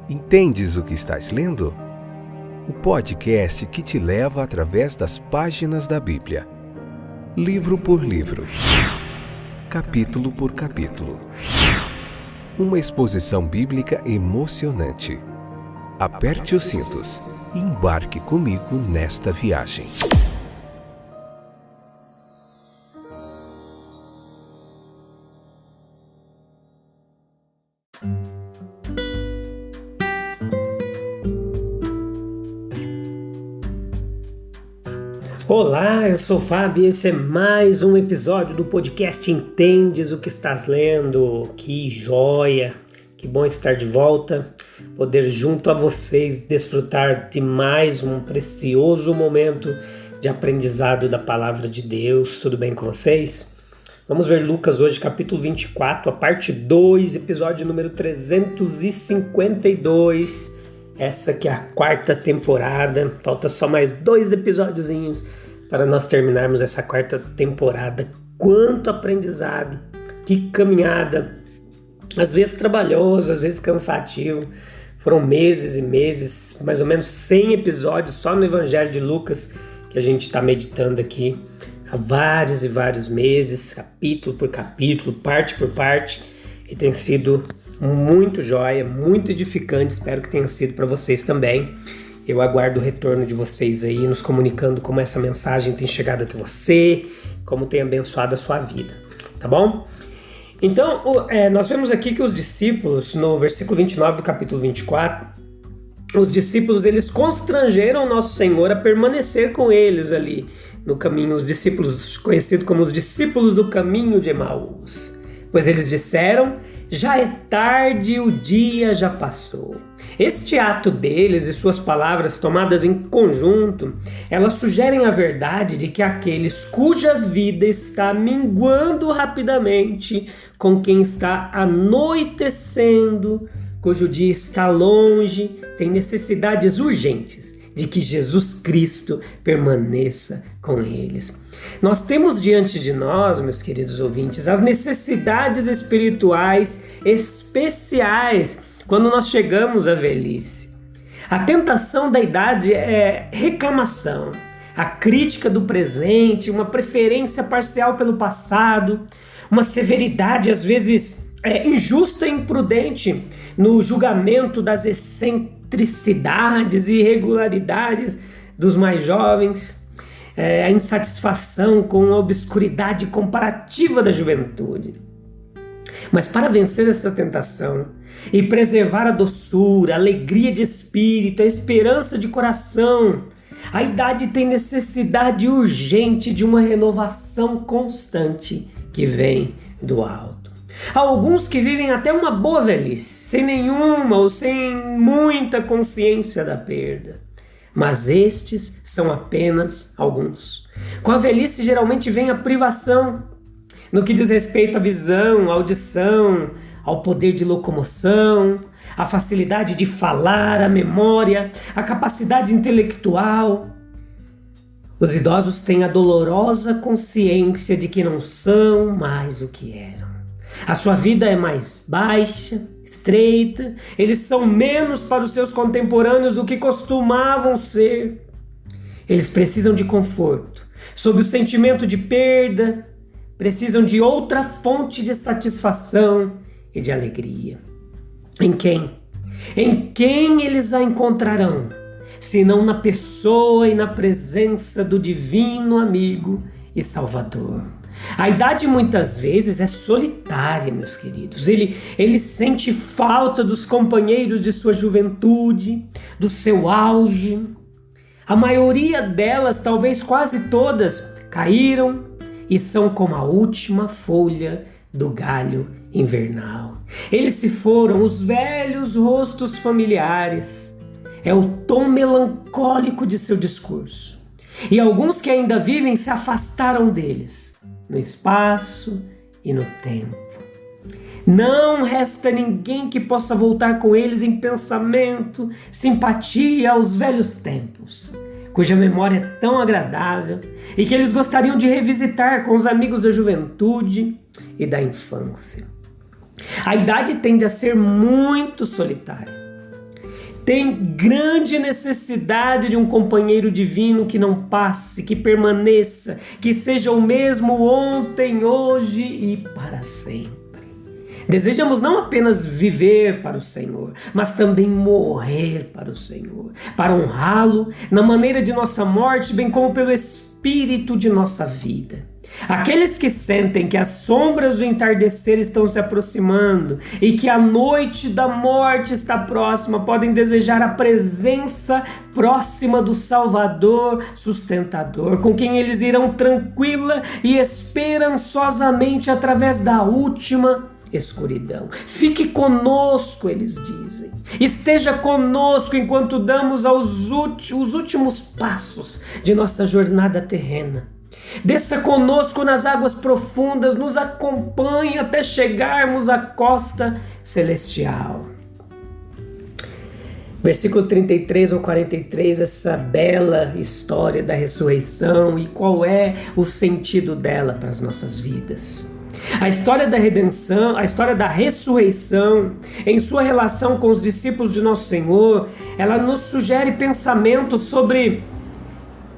Entendes o que estás lendo? O podcast que te leva através das páginas da Bíblia, livro por livro, capítulo por capítulo. Uma exposição bíblica emocionante. Aperte os cintos e embarque comigo nesta viagem. Olá, eu sou o Fábio e esse é mais um episódio do podcast Entendes o que estás lendo? Que joia! Que bom estar de volta, poder junto a vocês desfrutar de mais um precioso momento de aprendizado da Palavra de Deus. Tudo bem com vocês? Vamos ver Lucas hoje, capítulo 24, a parte 2, episódio número 352. Essa que é a quarta temporada, falta só mais 2 episódiozinhos para nós terminarmos essa quarta temporada. Quanto aprendizado, que caminhada, às vezes trabalhoso, às vezes cansativo. Foram meses e meses, mais ou menos 100 episódios só no Evangelho de Lucas que a gente está meditando aqui há vários e vários meses, capítulo por capítulo, parte por parte, e tem sido muito joia, muito edificante. Espero que tenha sido para vocês também. Eu aguardo o retorno de vocês aí, nos comunicando como essa mensagem tem chegado até você, como tem abençoado a sua vida, tá bom? Então, nós vemos aqui que os discípulos, no versículo 29 do capítulo 24, os discípulos, eles constrangeram o nosso Senhor a permanecer com eles ali no caminho, os discípulos, conhecidos como os discípulos do caminho de Emaús. Pois eles disseram: já é tarde, o dia já passou. Este ato deles e suas palavras tomadas em conjunto, elas sugerem a verdade de que aqueles cuja vida está minguando rapidamente, com quem está anoitecendo, cujo dia está longe, tem necessidades urgentes de que Jesus Cristo permaneça com eles. Nós temos diante de nós, meus queridos ouvintes, as necessidades espirituais especiais quando nós chegamos à velhice. A tentação da idade é reclamação, a crítica do presente, uma preferência parcial pelo passado, uma severidade às vezes injusta e imprudente no julgamento das excentricidades e irregularidades dos mais jovens. A insatisfação com a obscuridade comparativa da juventude. Mas para vencer essa tentação e preservar a doçura, a alegria de espírito, a esperança de coração, a idade tem necessidade urgente de uma renovação constante que vem do alto. Há alguns que vivem até uma boa velhice, sem nenhuma ou sem muita consciência da perda. Mas estes são apenas alguns. Com a velhice geralmente vem a privação, no que diz respeito à visão, à audição, ao poder de locomoção, à facilidade de falar, à memória, à capacidade intelectual. Os idosos têm a dolorosa consciência de que não são mais o que eram. A sua vida é mais baixa, estreita, eles são menos para os seus contemporâneos do que costumavam ser. Eles precisam de conforto, sob o sentimento de perda, precisam de outra fonte de satisfação e de alegria. Em quem? Em quem eles a encontrarão, senão na pessoa e na presença do divino amigo e Salvador. A idade muitas vezes é solitária, meus queridos. Ele sente falta dos companheiros de sua juventude, do seu auge. A maioria delas, talvez quase todas, caíram e são como a última folha do galho invernal. Eles se foram, os velhos rostos familiares. É o tom melancólico de seu discurso. E alguns que ainda vivem se afastaram deles, no espaço e no tempo. Não resta ninguém que possa voltar com eles em pensamento, simpatia aos velhos tempos, cuja memória é tão agradável e que eles gostariam de revisitar com os amigos da juventude e da infância. A idade tende a ser muito solitária. tem grande necessidade de um companheiro divino que não passe, que permaneça, que seja o mesmo ontem, hoje e para sempre. Desejamos não apenas viver para o Senhor, mas também morrer para o Senhor, para honrá-lo na maneira de nossa morte, bem como pelo espírito de nossa vida. Aqueles que sentem que as sombras do entardecer estão se aproximando e que a noite da morte está próxima, podem desejar a presença próxima do Salvador sustentador, com quem eles irão tranquila e esperançosamente através da última escuridão. Fique conosco, eles dizem. Esteja conosco enquanto damos os últimos passos de nossa jornada terrena. Desça conosco nas águas profundas, nos acompanhe até chegarmos à costa celestial. Versículo 33 ou 43, essa bela história da ressurreição e qual é o sentido dela para as nossas vidas. A história da redenção, a história da ressurreição, em sua relação com os discípulos de Nosso Senhor, ela nos sugere pensamentos sobre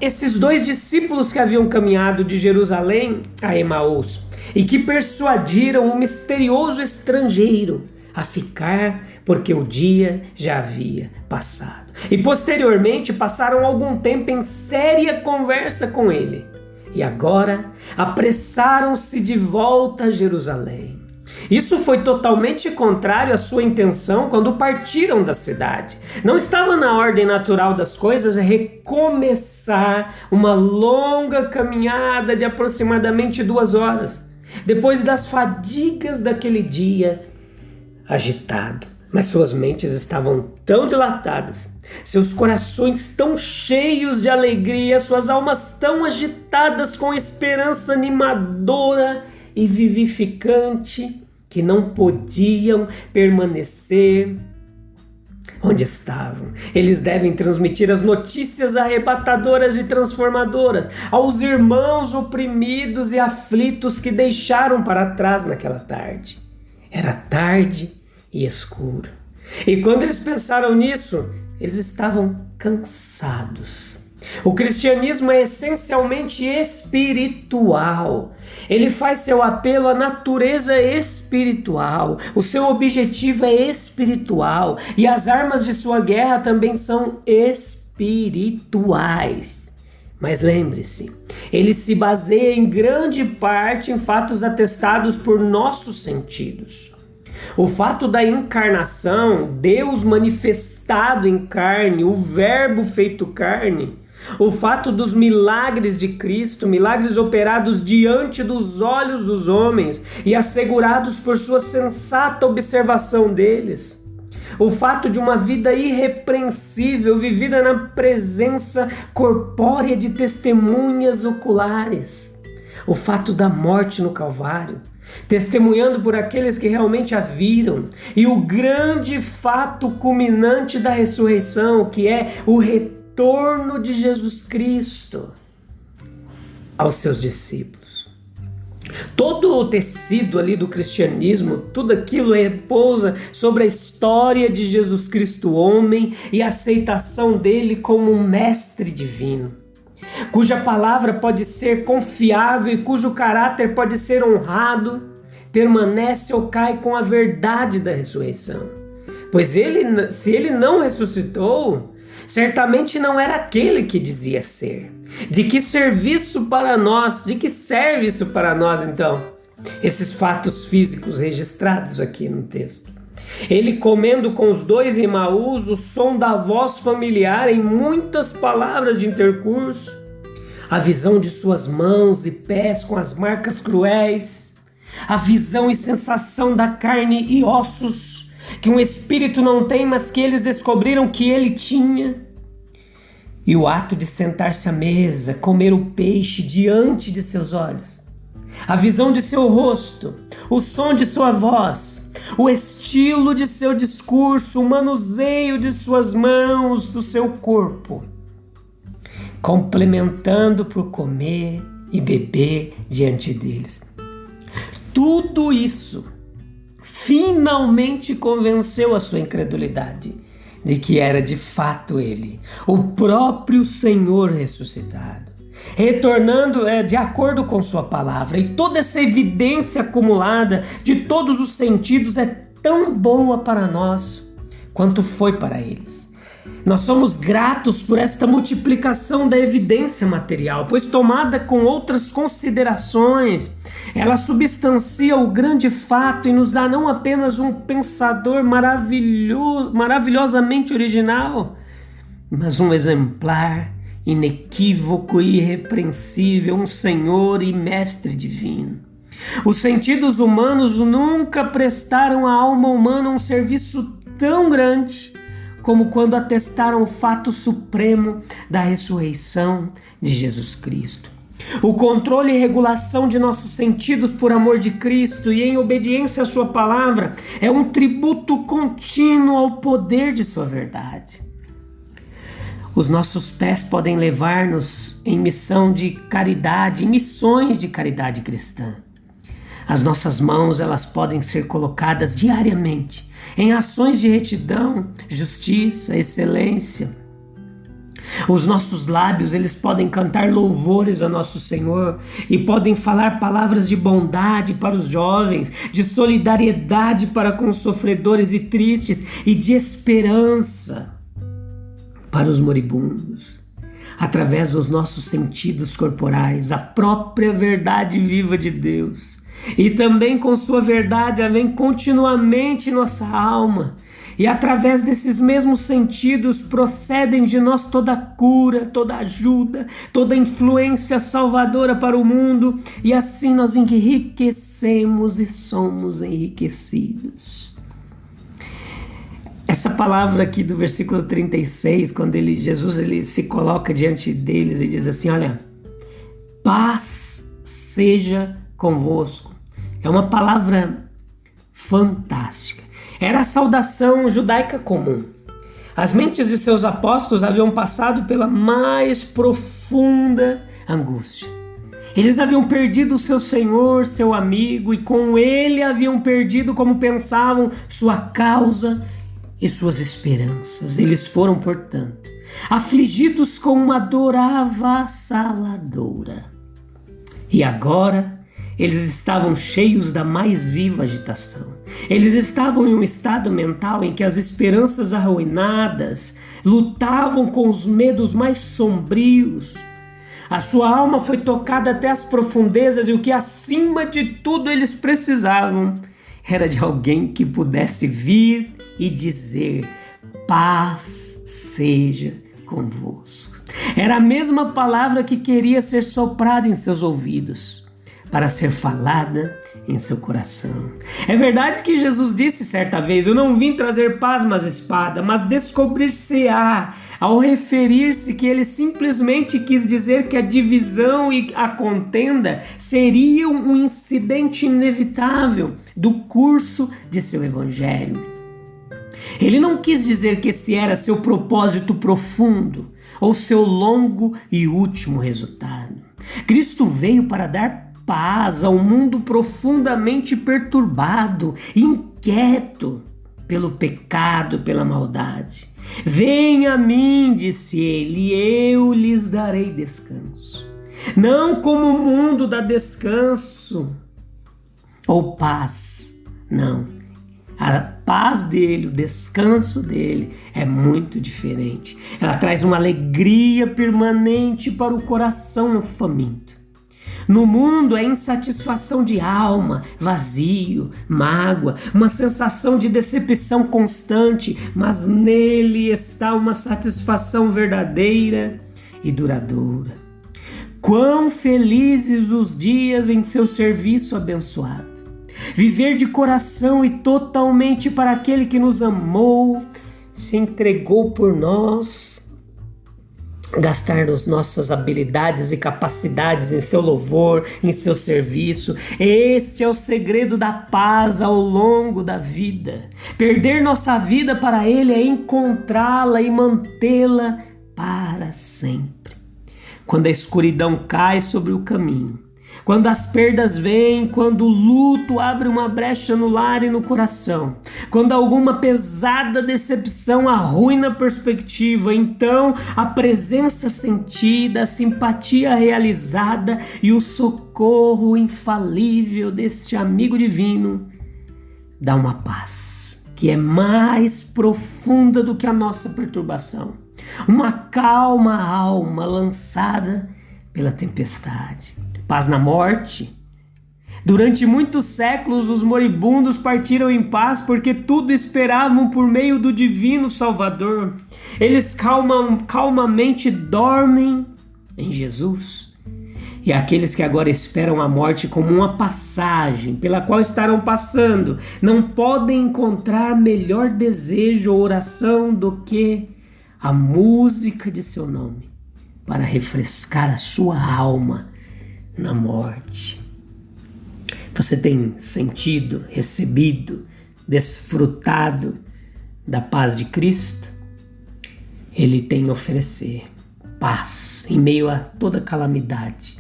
esses dois discípulos que haviam caminhado de Jerusalém a Emaús e que persuadiram um misterioso estrangeiro a ficar porque o dia já havia passado. E posteriormente passaram algum tempo em séria conversa com ele. E agora apressaram-se de volta a Jerusalém. Isso foi totalmente contrário à sua intenção quando partiram da cidade. Não estava na ordem natural das coisas recomeçar uma longa caminhada de aproximadamente 2 horas, depois das fadigas daquele dia agitado. Mas suas mentes estavam tão dilatadas, seus corações tão cheios de alegria, suas almas tão agitadas com esperança animadora e vivificante, que não podiam permanecer onde estavam. Eles devem transmitir as notícias arrebatadoras e transformadoras aos irmãos oprimidos e aflitos que deixaram para trás naquela tarde. Era tarde e escuro. E quando eles pensaram nisso, eles estavam cansados. O cristianismo é essencialmente espiritual. Ele faz seu apelo à natureza espiritual. O seu objetivo é espiritual. E as armas de sua guerra também são espirituais. Mas lembre-se, ele se baseia em grande parte em fatos atestados por nossos sentidos. O fato da encarnação, Deus manifestado em carne, o Verbo feito carne, o fato dos milagres de Cristo, milagres operados diante dos olhos dos homens e assegurados por sua sensata observação deles, o fato de uma vida irrepreensível vivida na presença corpórea de testemunhas oculares, o fato da morte no Calvário, testemunhando por aqueles que realmente a viram, e o grande fato culminante da ressurreição, que é o retorno de Jesus Cristo aos seus discípulos. Todo o tecido ali do cristianismo, tudo aquilo repousa sobre a história de Jesus Cristo homem e a aceitação dele como um mestre divino, cuja palavra pode ser confiável e cujo caráter pode ser honrado, permanece ou cai com a verdade da ressurreição. Pois se ele não ressuscitou, certamente não era aquele que dizia ser. De que serviço para nós? De que serve isso para nós, então? Esses fatos físicos registrados aqui no texto. Ele comendo com os dois em Emaús, o som da voz familiar em muitas palavras de intercurso, a visão de suas mãos e pés com as marcas cruéis, a visão e sensação da carne e ossos, que um espírito não tem, mas que eles descobriram que ele tinha, e o ato de sentar-se à mesa, comer o peixe diante de seus olhos, a visão de seu rosto, o som de sua voz, o estilo de seu discurso, o manuseio de suas mãos, do seu corpo, complementando por comer e beber diante deles. Tudo isso finalmente convenceu a sua incredulidade de que era de fato Ele, o próprio Senhor ressuscitado, retornando de acordo com sua palavra. E toda essa evidência acumulada de todos os sentidos é tão boa para nós quanto foi para eles. Nós somos gratos por esta multiplicação da evidência material, pois tomada com outras considerações, ela substancia o grande fato e nos dá não apenas um pensador maravilhosamente original, mas um exemplar inequívoco e irrepreensível, um Senhor e Mestre divino. Os sentidos humanos nunca prestaram à alma humana um serviço tão grande como quando atestaram o fato supremo da ressurreição de Jesus Cristo. O controle e regulação de nossos sentidos por amor de Cristo e em obediência à sua palavra é um tributo contínuo ao poder de sua verdade. Os nossos pés podem levar-nos em missão de caridade, em missões de caridade cristã. As nossas mãos, elas podem ser colocadas diariamente em ações de retidão, justiça, excelência. Os nossos lábios, eles podem cantar louvores a nosso Senhor e podem falar palavras de bondade para os jovens, de solidariedade para com os sofredores e tristes e de esperança para os moribundos. Através dos nossos sentidos corporais, a própria verdade viva de Deus. E também com sua verdade ela vem continuamente em nossa alma. E através desses mesmos sentidos procedem de nós toda cura, toda ajuda, toda influência salvadora para o mundo. E assim nós enriquecemos e somos enriquecidos. Essa palavra aqui do versículo 36, quando Jesus se coloca diante deles e diz assim, olha, paz seja convosco. É uma palavra fantástica. Era a saudação judaica comum. As mentes de seus apóstolos haviam passado pela mais profunda angústia. Eles haviam perdido o seu Senhor, seu amigo, e com ele haviam perdido, como pensavam, sua causa e suas esperanças. Eles foram, portanto, afligidos com uma dor avassaladora. E agora eles estavam cheios da mais viva agitação. Eles estavam em um estado mental em que as esperanças arruinadas lutavam com os medos mais sombrios. A sua alma foi tocada até as profundezas e o que acima de tudo eles precisavam era de alguém que pudesse vir e dizer, paz seja convosco. Era a mesma palavra que queria ser soprada em seus ouvidos, para ser falada em seu coração. É verdade que Jesus disse certa vez, eu não vim trazer paz, mas espada, mas descobrir-se-á, ao referir-se que ele simplesmente quis dizer que a divisão e a contenda seriam um incidente inevitável do curso de seu evangelho. Ele não quis dizer que esse era seu propósito profundo ou seu longo e último resultado. Cristo veio para dar paz ao mundo profundamente perturbado, inquieto pelo pecado, pela maldade. Venha a mim, disse ele, e eu lhes darei descanso. Não como o mundo dá descanso ou paz, não. A paz dele, o descanso dele é muito diferente. Ela traz uma alegria permanente para o coração faminto. No mundo é insatisfação de alma, vazio, mágoa, uma sensação de decepção constante, mas nele está uma satisfação verdadeira e duradoura. Quão felizes os dias em seu serviço abençoado! Viver de coração e totalmente para aquele que nos amou, se entregou por nós, gastar as nossas habilidades e capacidades em seu louvor, em seu serviço. Este é o segredo da paz ao longo da vida. Perder nossa vida para Ele é encontrá-la e mantê-la para sempre. Quando a escuridão cai sobre o caminho, quando as perdas vêm, quando o luto abre uma brecha no lar e no coração, quando alguma pesada decepção arruina a perspectiva, então a presença sentida, a simpatia realizada e o socorro infalível deste amigo divino dá uma paz que é mais profunda do que a nossa perturbação, uma calma alma lançada pela tempestade. Paz na morte. Durante muitos séculos os moribundos partiram em paz porque tudo esperavam por meio do divino Salvador. Eles calmamente dormem em Jesus. E aqueles que agora esperam a morte como uma passagem pela qual estarão passando, não podem encontrar melhor desejo ou oração do que a música de seu nome, para refrescar a sua alma na morte. Você tem sentido, recebido, desfrutado da paz de Cristo? Ele tem a oferecer paz em meio a toda calamidade.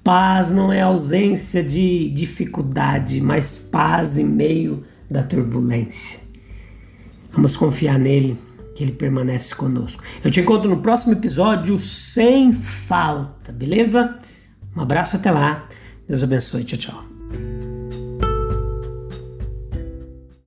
Paz não é ausência de dificuldade, mas paz em meio da turbulência. Vamos confiar nele, que ele permanece conosco. Eu te encontro no próximo episódio sem falta, beleza? Um abraço, até lá. Deus abençoe. Tchau, tchau.